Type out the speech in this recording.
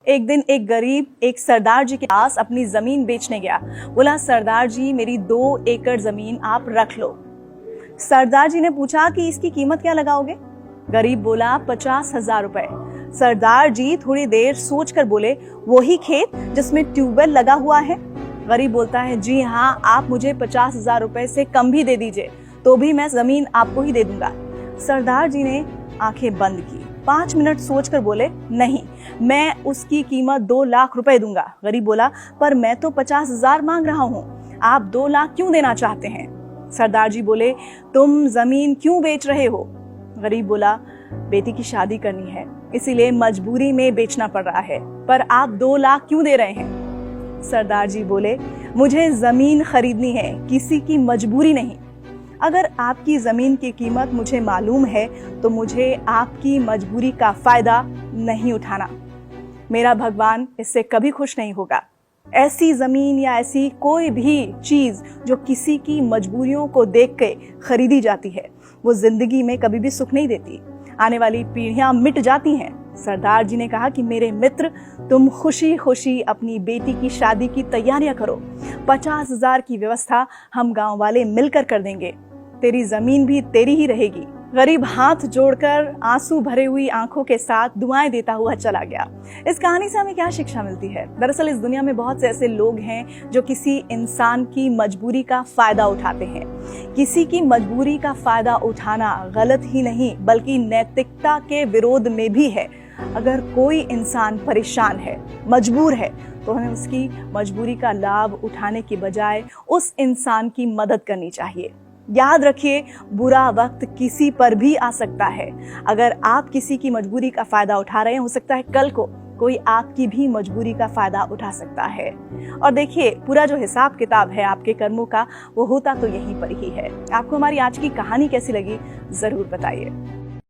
एक दिन एक गरीब एक सरदार जी के पास अपनी जमीन बेचने गया। बोला, सरदार जी मेरी 2 एकड़ जमीन आप रख लो। सरदार जी ने पूछा कि इसकी कीमत क्या लगाओगे? गरीब बोला 50,000 रुपए। सरदार जी थोड़ी देर सोचकर बोले, वही खेत जिसमें ट्यूबवेल लगा हुआ है? गरीब बोलता है, जी हाँ, आप मुझे 50,000 रुपए से कम भी दे दीजिए तो भी मैं जमीन आपको ही दे दूंगा। सरदार जी ने आंखें बंद की, 5 मिनट सोचकर बोले, नहीं, मैं उसकी कीमत 2 लाख रुपए दूंगा। गरीब बोला, पर मैं तो 50,000 मांग रहा हूँ, आप 2 लाख क्यों देना चाहते हैं? सरदार जी बोले, तुम जमीन क्यों बेच रहे हो? गरीब बोला, बेटी की शादी करनी है, इसीलिए मजबूरी में बेचना पड़ रहा है, पर आप 2 लाख क्यों दे रहे हैं? सरदार जी बोले, मुझे जमीन खरीदनी है, किसी की मजबूरी नहीं। अगर आपकी जमीन की कीमत मुझे मालूम है तो मुझे आपकी मजबूरी का फायदा नहीं उठाना। मेरा भगवान इससे कभी खुश नहीं होगा। ऐसी जमीन या ऐसी कोई भी चीज जो किसी की मजबूरियों को देख के खरीदी जाती है, वो जिंदगी में कभी भी सुख नहीं देती। आने वाली पीढ़ियां मिट जाती हैं। सरदार जी ने कहा कि मेरे मित्र, तुम खुशी खुशी अपनी बेटी की शादी की तैयारियां करो। 50,000 की व्यवस्था हम गांव वाले मिलकर कर देंगे। तेरी जमीन भी तेरी ही रहेगी। गरीब हाथ जोड़कर आंसू भरे हुई आंखों के साथ दुआएं देता हुआ चला गया। इस कहानी से हमें क्या शिक्षा मिलती है? दरअसल इस दुनिया में बहुत से ऐसे लोग हैं जो किसी इंसान की मजबूरी का फायदा उठाते हैं। किसी की मजबूरी का फायदा उठाना गलत ही नहीं बल्कि नैतिकता के विरोध में भी है। अगर कोई इंसान परेशान है, मजबूर है, तो हमें उसकी मजबूरी का लाभ उठाने की बजाय उस इंसान की मदद करनी चाहिए। याद रखिए, बुरा वक्त किसी पर भी आ सकता है। अगर आप किसी की मजबूरी का फायदा उठा रहे हैं, हो सकता है कल को कोई आपकी भी मजबूरी का फायदा उठा सकता है। और देखिए, पूरा जो हिसाब किताब है आपके कर्मों का, वो होता तो यहीं पर ही है। आपको हमारी आज की कहानी कैसी लगी, जरूर बताइए।